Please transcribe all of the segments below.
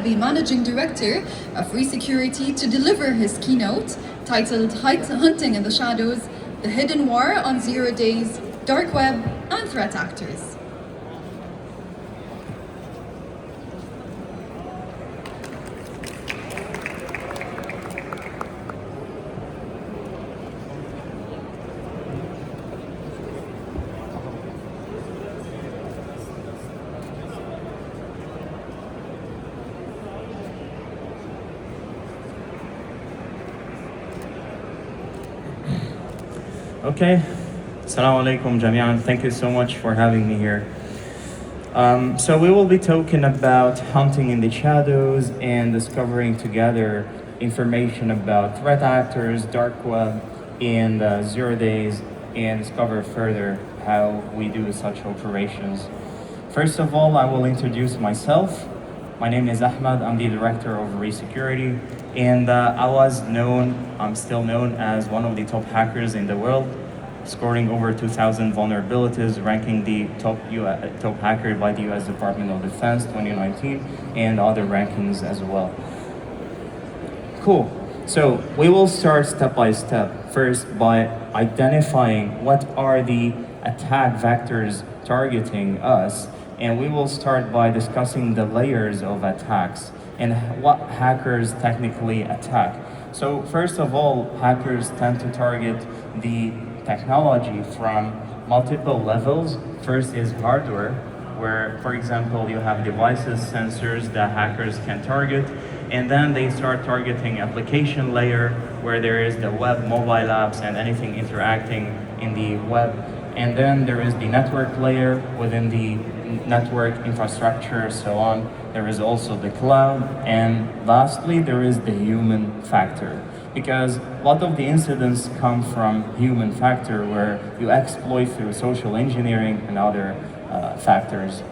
The Managing Director of Resecurity, to deliver his keynote titled Hunting in the Shadows, the Hidden War on Zero Days, Dark Web and Threat Actors. Okay, Assalamu alaikum jami'an. Thank you so much for having me here. So we will be talking about hunting in the shadows and discovering together information about threat actors, dark web, and zero days, and discover further how we do such operations. First of all, I will introduce myself. My name is Ahmad. I'm the director of Resecurity, and I'm still known as one of the top hackers in the world, scoring over 2,000 vulnerabilities, ranking the top hacker by the US Department of Defense 2019, and other rankings as well. Cool. So we will start step by step. First, by identifying what are the attack vectors targeting us. And we will start by discussing the layers of attacks and what hackers technically attack. So first of all, hackers tend to target the technology from multiple levels. First is hardware, where, for example, you have devices, sensors that hackers can target, and then they start targeting application layer, where there is the web, mobile apps, and anything interacting in the web. And then there is the network layer within the network infrastructure, so on. There is also the cloud, and lastly, there is the human factor. Because a lot of the incidents come from human factor, where you exploit through social engineering and other factors.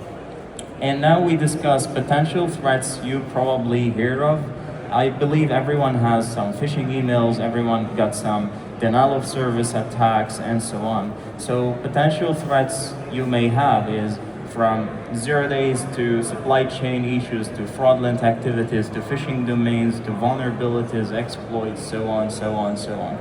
And now we discuss potential threats you probably heard of. I believe everyone has some phishing emails, everyone got some denial of service attacks, and so on. So potential threats you may have is from zero days to supply chain issues, to fraudulent activities, to phishing domains, to vulnerabilities, exploits, so on, so on, so on.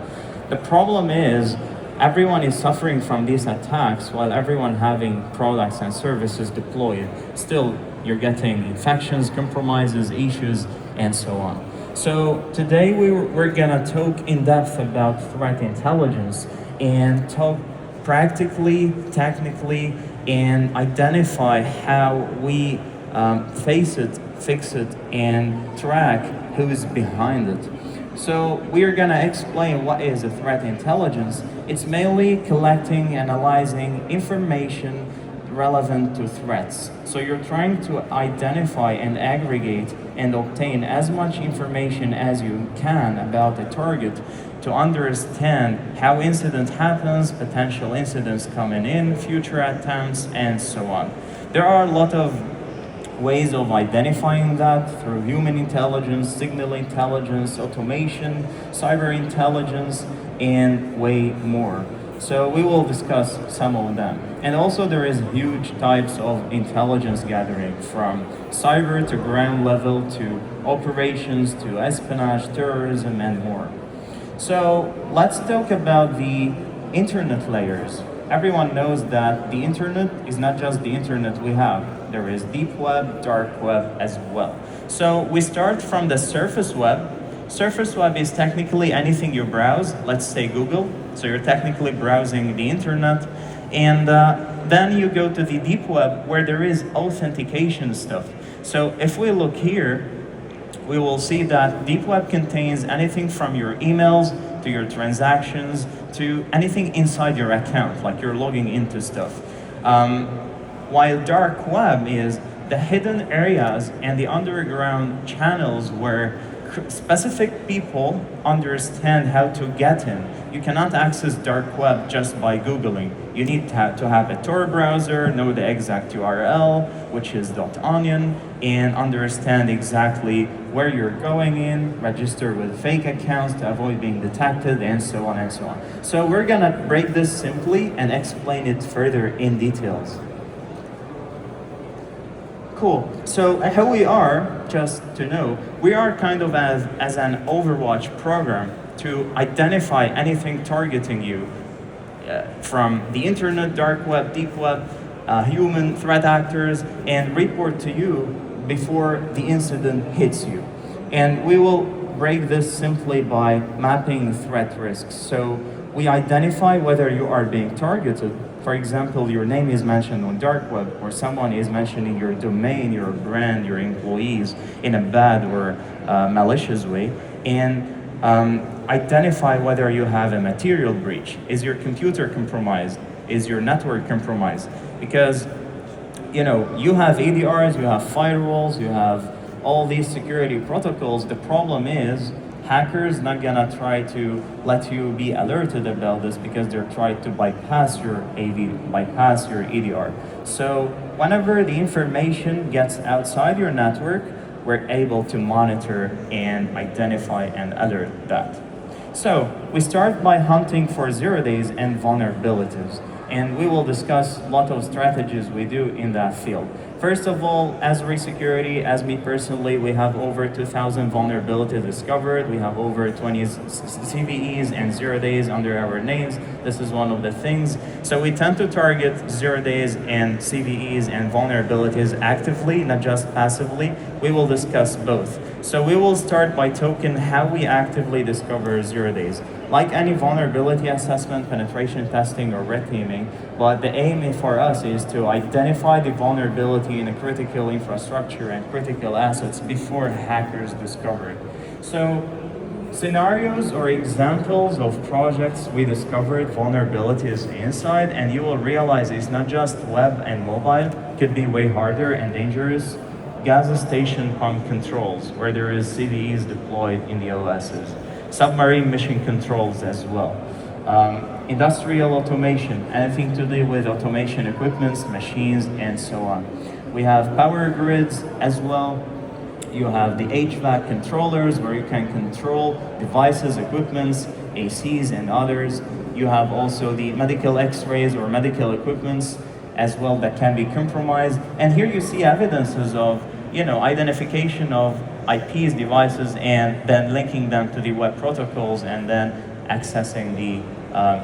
The problem is everyone is suffering from these attacks while everyone having products and services deployed. Still, you're getting infections, compromises, issues, and so on. So today we're gonna talk in depth about threat intelligence and talk practically, technically, and identify how we face it, fix it, and track who's behind it. So we're gonna explain what is a threat intelligence. It's mainly collecting, analyzing information relevant to threats. So you're trying to identify and aggregate and obtain as much information as you can about the target to understand how incident happens, potential incidents coming in, future attempts, and so on. There are a lot of ways of identifying that through human intelligence, signal intelligence, automation, cyber intelligence, and way more. So we will discuss some of them. And also there is huge types of intelligence gathering, from cyber to ground level to operations to espionage, terrorism, and more. So let's talk about the internet layers. Everyone knows that the internet is not just the internet we have. There is deep web, dark web as well. So we start from the surface web. Surface web is technically anything you browse, let's say Google. So you're technically browsing the internet. And then you go to the deep web, where there is authentication stuff. So if we look here, we will see that deep web contains anything from your emails to your transactions to anything inside your account, like you're logging into stuff. While dark web is the hidden areas and the underground channels where specific people understand how to get in. You cannot access dark web just by Googling. You need to have a Tor browser, know the exact URL, which is .onion, and understand exactly where you're going in, register with fake accounts to avoid being detected, and so on and so on. So we're gonna break this simply and explain it further in details. Cool. So how we are, just to know, we are kind of as an Overwatch program to identify anything targeting you from the internet, dark web, deep web, human threat actors, and report to you before the incident hits you. And we will break this simply by mapping threat risks. So we identify whether you are being targeted. For example, your name is mentioned on dark web, or someone is mentioning your domain, your brand, your employees in a bad or malicious way, and identify whether you have a material breach. Is your computer compromised? Is your network compromised? Because you have ADRs, you have firewalls, you have all these security protocols. The problem is hackers not gonna try to let you be alerted about this because they're trying to bypass your AV, bypass your EDR. So whenever the information gets outside your network, we're able to monitor and identify and alert that. So we start by hunting for zero-days and vulnerabilities, and we will discuss a lot of strategies we do in that field. First of all, as Resecurity, as me personally, we have over 2,000 vulnerabilities discovered. We have over 20 CVEs and zero-days under our names. This is one of the things. So we tend to target zero-days and CVEs and vulnerabilities actively, not just passively. We will discuss both. So we will start by talking how we actively discover zero-days. Like any vulnerability assessment, penetration testing, or red teaming, but the aim for us is to identify the vulnerability in a critical infrastructure and critical assets before hackers discover it. So scenarios or examples of projects we discovered vulnerabilities inside, and you will realize it's not just web and mobile, could be way harder and dangerous. Gas station pump controls, where there is CVEs deployed in the OSs. Submarine mission controls as well. Industrial automation, anything to do with automation equipments, machines, and so on. We have power grids as well. You have the HVAC controllers, where you can control devices, equipments, ACs, and others. You have also the medical x-rays or medical equipments as well that can be compromised. And here you see evidences of identification of IPs, devices, and then linking them to the web protocols and then accessing the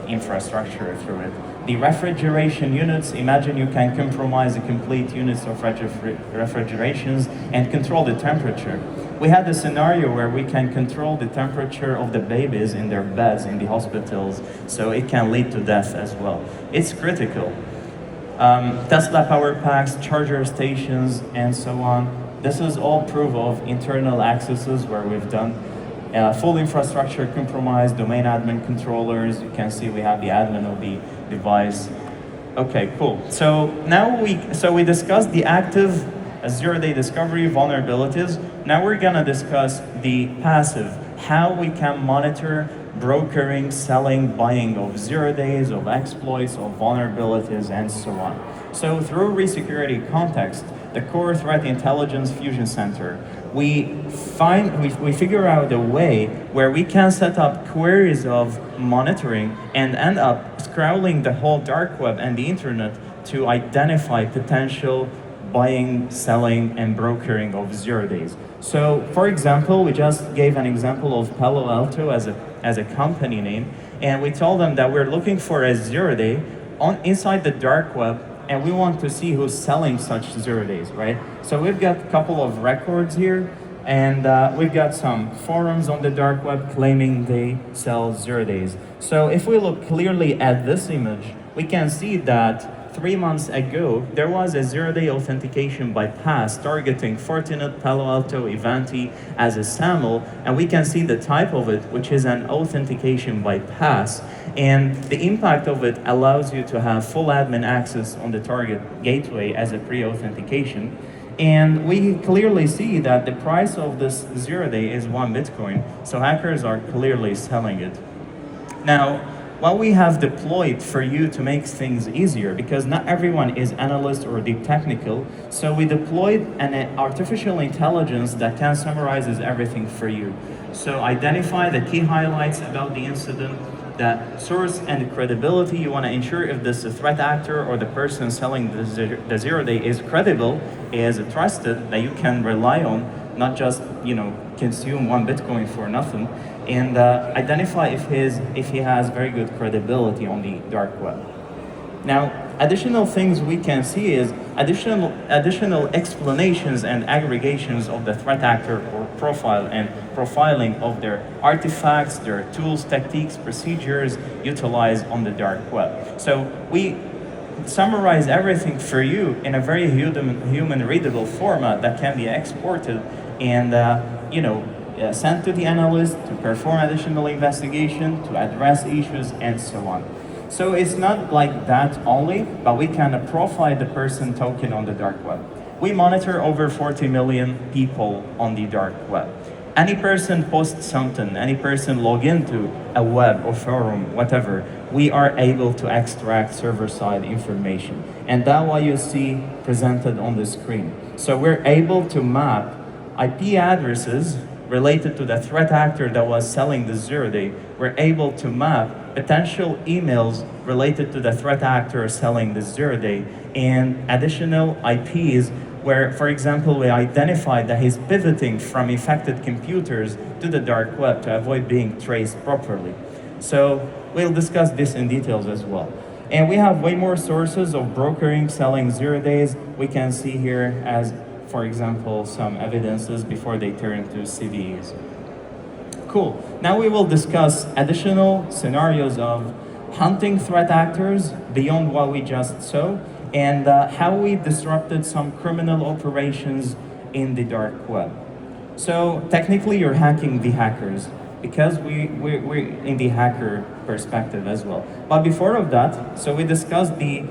infrastructure through it. The refrigeration units, imagine you can compromise the complete units of refrigerations and control the temperature. We had a scenario where we can control the temperature of the babies in their beds in the hospitals, so it can lead to death as well. It's critical. Tesla power packs, charger stations, and so on. This is all proof of internal accesses where we've done full infrastructure compromise, domain admin controllers. You can see we have the admin of the device. Okay, cool. So now we discussed the active zero-day discovery vulnerabilities. Now we're gonna discuss the passive, how we can monitor brokering, selling, buying of zero-days, of exploits, of vulnerabilities, and so on. So through Resecurity context, the Core Threat Intelligence Fusion Center, we figure out a way where we can set up queries of monitoring and end up scrolling the whole dark web and the internet to identify potential buying, selling, and brokering of zero-days. So, for example, we just gave an example of Palo Alto as a company name, and we told them that we're looking for a zero-day inside the dark web, and we want to see who's selling such zero-days, right? So we've got a couple of records here, and we've got some forums on the dark web claiming they sell zero-days. So if we look clearly at this image, we can see that 3 months ago, there was a zero-day authentication bypass targeting Fortinet, Palo Alto, Ivanti as a SAML, and we can see the type of it, which is an authentication bypass, and the impact of it allows you to have full admin access on the target gateway as a pre-authentication. And we clearly see that the price of this zero-day is 1 Bitcoin, so hackers are clearly selling it. Now, what we have deployed for you to make things easier, because not everyone is analyst or deep technical, so we deployed an artificial intelligence that can summarize everything for you. So identify the key highlights about the incident, the source and the credibility. You want to ensure if this threat actor or the person selling the zero day is credible, is trusted, that you can rely on, not just consume one Bitcoin for nothing, and identify if he has very good credibility on the dark web. Now, additional things we can see is additional explanations and aggregations of the threat actor or profile and profiling of their artifacts, their tools, techniques, procedures utilized on the dark web. So we summarize everything for you in a very human readable format that can be exported and sent to the analyst to perform additional investigation, to address issues, and so on. So it's not like that only, but we can profile the person token on the dark web. We monitor over 40 million people on the dark web. Any person posts something, any person log into a web or forum, whatever, we are able to extract server-side information. And that's what you see presented on the screen. So we're able to map IP addresses related to the threat actor that was selling the zero day. We're able to map potential emails related to the threat actor selling the zero day and additional IPs where, for example, we identified that he's pivoting from infected computers to the dark web to avoid being traced properly. So we'll discuss this in details as well. And we have way more sources of brokering, selling zero days. We can see here as, for example, some evidences before they turn to CVEs. Cool. Now we will discuss additional scenarios of hunting threat actors beyond what we just saw, and how we disrupted some criminal operations in the dark web. So technically you're hacking the hackers, because we're in the hacker perspective as well. But before of that, so we discussed the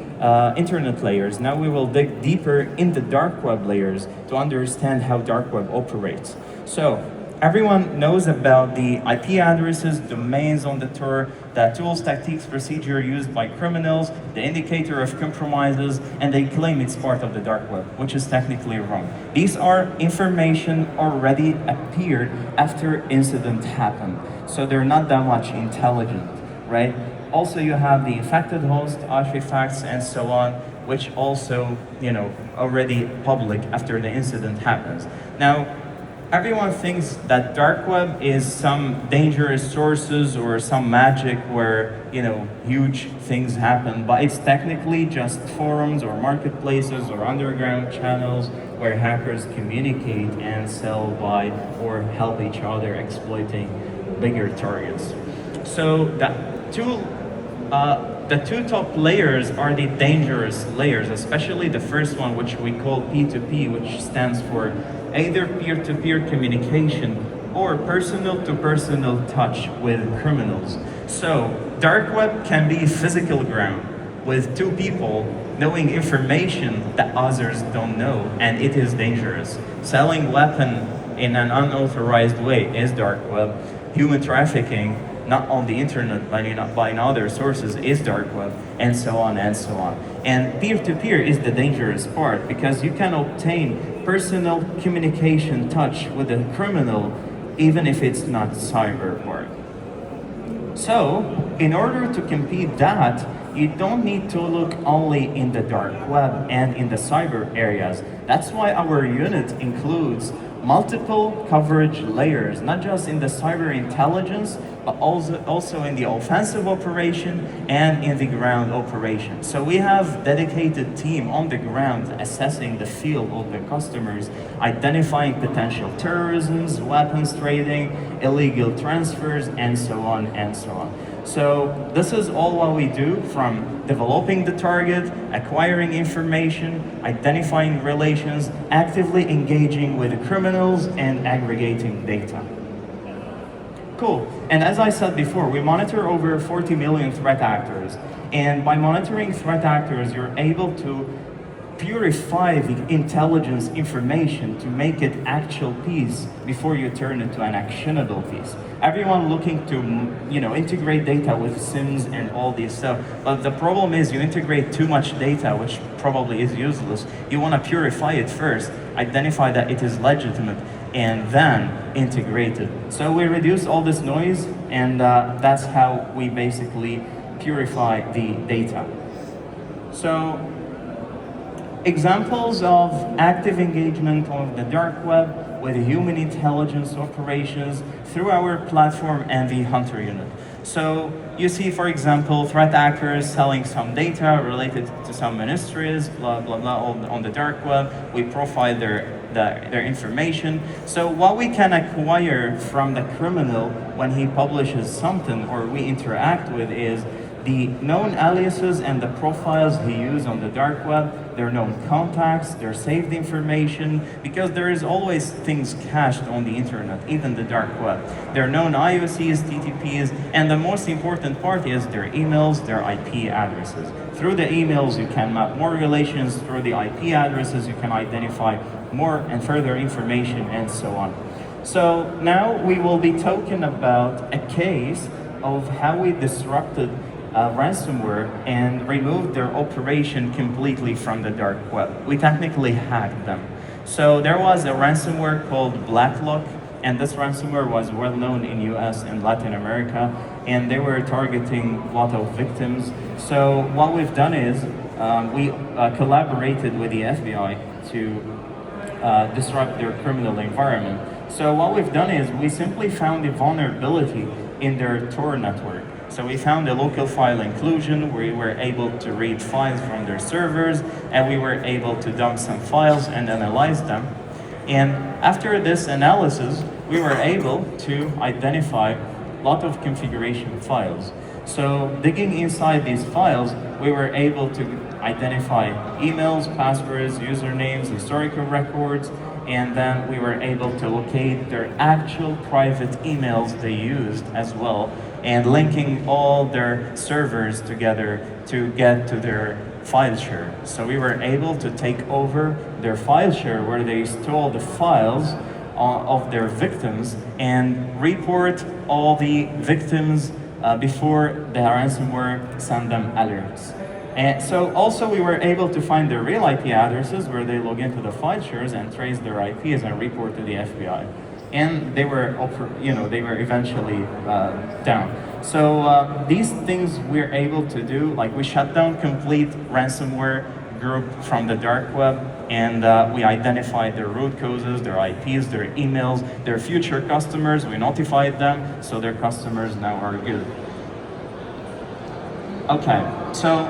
internet layers. Now we will dig deeper in the dark web layers to understand how dark web operates. So everyone knows about the IP addresses, domains on the Tor, the tools, tactics, procedure used by criminals, the indicator of compromises, and they claim it's part of the dark web, which is technically wrong. These are information already appeared after incident happened, so they're not that much intelligent, right? Also, you have the infected host, artifacts, and so on, which also, already public after the incident happens. Now, everyone thinks that dark web is some dangerous sources or some magic where, huge things happen, but it's technically just forums or marketplaces or underground channels where hackers communicate and sell, buy, or help each other exploiting bigger targets. So the two top layers are the dangerous layers, especially the first one, which we call P2P, which stands for either peer-to-peer communication or personal-to-personal touch with criminals. So dark web can be physical ground with two people knowing information that others don't know, and it is dangerous. Selling weapon in an unauthorized way is dark web. Human trafficking, not on the internet, but in other sources, is dark web, and so on and so on. And peer-to-peer is the dangerous part, because you can obtain personal communication touch with a criminal, even if it's not cyber part. So, in order to compete that, you don't need to look only in the dark web and in the cyber areas. That's why our unit includes multiple coverage layers, not just in the cyber intelligence, but also in the offensive operation and in the ground operation. So we have dedicated team on the ground assessing the field of the customers, identifying potential terrorisms, weapons trading, illegal transfers, and so on and so on. So this is all what we do, from developing the target, acquiring information, identifying relations, actively engaging with the criminals, and aggregating data. Cool. And as I said before, we monitor over 40 million threat actors. And by monitoring threat actors, you're able to purify the intelligence information to make it actual piece before you turn it to an actionable piece. Everyone looking to, integrate data with SIMs and all this stuff. But the problem is you integrate too much data, which probably is useless. You want to purify it first, identify that it is legitimate, and then integrate it. So we reduce all this noise, and that's how we basically purify the data. So examples of active engagement on the dark web with human intelligence operations through our platform and the Hunter unit. So you see, for example, threat actors selling some data related to some ministries, blah, blah, blah, on the dark web. We profile their information. So what we can acquire from the criminal when he publishes something or we interact with is the known aliases and the profiles he used on the dark web, their known contacts, their saved information, because there is always things cached on the internet, even the dark web. Their known IOCs, TTPs, and the most important part is their emails, their IP addresses. Through the emails, you can map more relations. Through the IP addresses, you can identify more and further information, and so on. So now we will be talking about a case of how we disrupted ransomware and removed their operation completely from the dark web. We technically hacked them. So there was a ransomware called BlackLock, and this ransomware was well known in US and Latin America, and they were targeting a lot of victims. So what we've done is we collaborated with the FBI to disrupt their criminal environment. So what we've done is we simply found a vulnerability in their Tor network. So we found a local file inclusion where we were able to read files from their servers, and we were able to dump some files and analyze them. And after this analysis, we were able to identify a lot of configuration files. So digging inside these files, we were able to identify emails, passwords, usernames, historical records, and then we were able to locate their actual private emails they used as well, and linking all their servers together to get to their file share. So we were able to take over their file share where they store the files of their victims and report all the victims before the ransomware send them alerts. And so also we were able to find their real IP addresses where they log into the file shares and trace their IPs and report to the FBI. And they were, they were eventually down. So these things we're able to do, like we shut down complete ransomware group from the dark web, and we identified their root causes, their IPs, their emails, their future customers. We notified them, so their customers now are good. Okay, so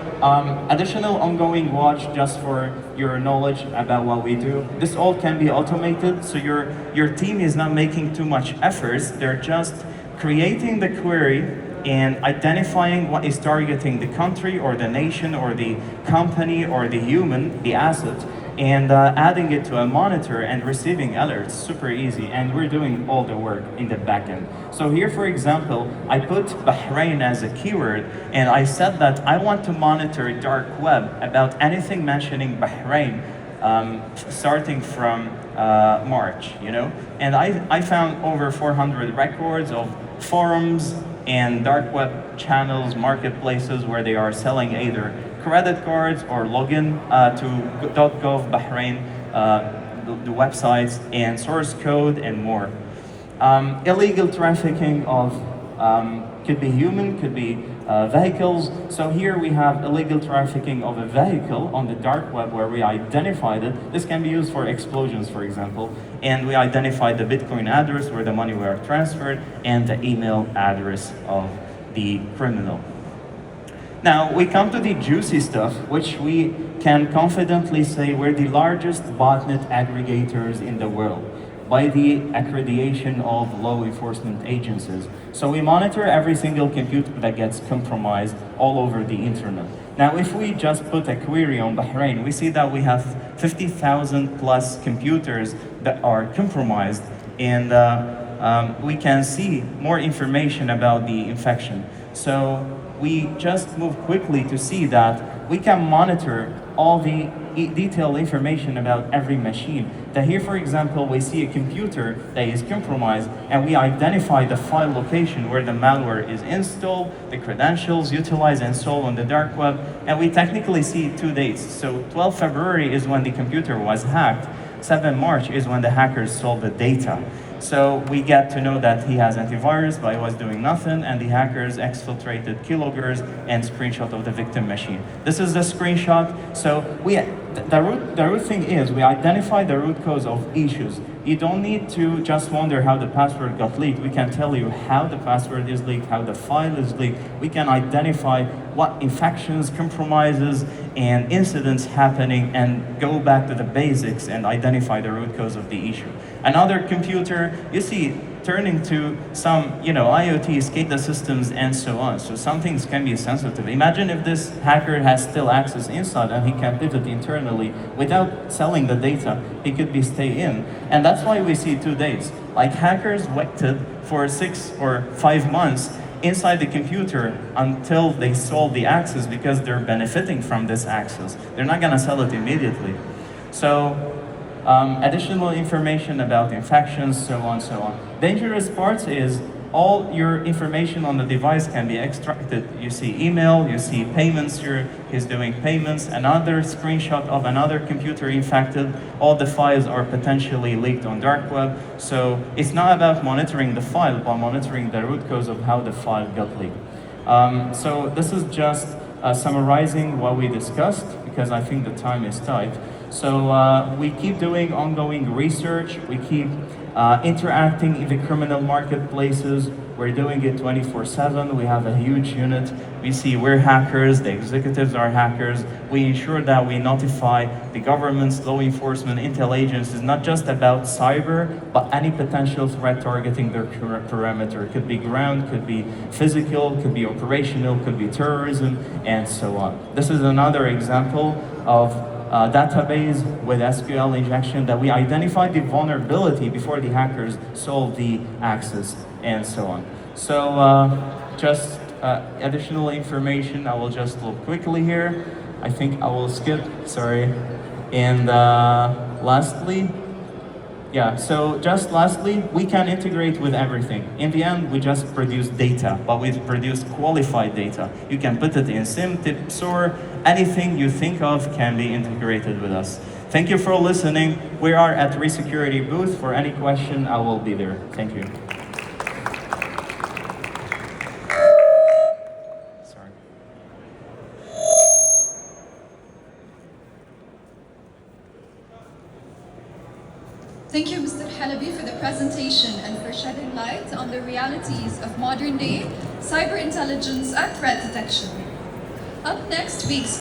additional ongoing watch just for your knowledge about what we do. This all can be automated, so your team is not making too much efforts. They're just creating the query and identifying what is targeting the country or the nation or the company or the human, the asset, and adding it to a monitor and receiving alerts. Super easy, and we're doing all the work in the backend. So here, for example, I put Bahrain as a keyword, and I said that I want to monitor dark web about anything mentioning Bahrain, starting from March, And I found over 400 records of forums and dark web channels, marketplaces where they are selling either credit cards or login to .gov Bahrain, the websites, and source code and more. Illegal trafficking of could be human, could be vehicles. So here we have illegal trafficking of a vehicle on the dark web where we identified it. This can be used for explosions, for example. And we identified the Bitcoin address where the money were transferred and the email address of the criminal. Now we come to the juicy stuff, which we can confidently say we're the largest botnet aggregators in the world by the accreditation of law enforcement agencies. So we monitor every single computer that gets compromised all over the internet. Now, if we just put a query on Bahrain, we see that we have 50,000 plus computers that are compromised, and we can see more information about the infection. So we just move quickly to see that we can monitor all the detailed information about every machine. That here, for example, we see a computer that is compromised, and we identify the file location where the malware is installed, the credentials utilized and sold on the dark web, and we technically see 2 dates. So 12 February is when the computer was hacked, 7 March is when the hackers stole the data. So we get to know that he has antivirus, but he was doing nothing, and the hackers exfiltrated keyloggers and screenshot of the victim machine. This is the screenshot. So the root thing is we identify the root cause of issues. You don't need to just wonder how the password got leaked. We can tell you how the password is leaked, how the file is leaked. We can identify what infections, compromises, and incidents happening, and go back to the basics and identify the root cause of the issue. Another computer, you see, turning to some, IoT, SCADA systems, and so on. So some things can be sensitive. Imagine if this hacker has still access inside and he can pivot internally without selling the data. He could be stay in. And that's why we see 2 days. Like hackers waited for 6 or 5 months inside the computer until they solve the access because they're benefiting from this access. They're not gonna sell it immediately. So additional information about infections, so on, so on. Dangerous parts is all your information on the device can be extracted. You see email, you see payments here, he's doing payments, another screenshot of another computer infected. All the files are potentially leaked on DarkWeb. So it's not about monitoring the file, but monitoring the root cause of how the file got leaked. So this is just summarizing what we discussed, because I think the time is tight. So we keep doing ongoing research, we keep interacting in the criminal marketplaces. We're doing it 24/7. We have a huge unit. We see we're hackers, the executives are hackers. We ensure that we notify the governments, law enforcement, intel agencies, not just about cyber, but any potential threat targeting their perimeter. It could be ground, could be physical, could be operational, could be terrorism, and so on. This is another example of database with SQL injection that we identified the vulnerability before the hackers solved the access, and so on. So just additional information, I will just look quickly here. I think I will skip, sorry. And lastly, we can integrate with everything. In the end, we just produce data, but we produce qualified data. You can put it in SIM, TIP, SOAR, anything you think of can be integrated with us. Thank you for listening. We are at Resecurity booth. For any question, I will be there. Thank you. Thank you, Mr. Halabi, for the presentation and for shedding light on the realities of modern-day cyber intelligence and threat detection. Up next, we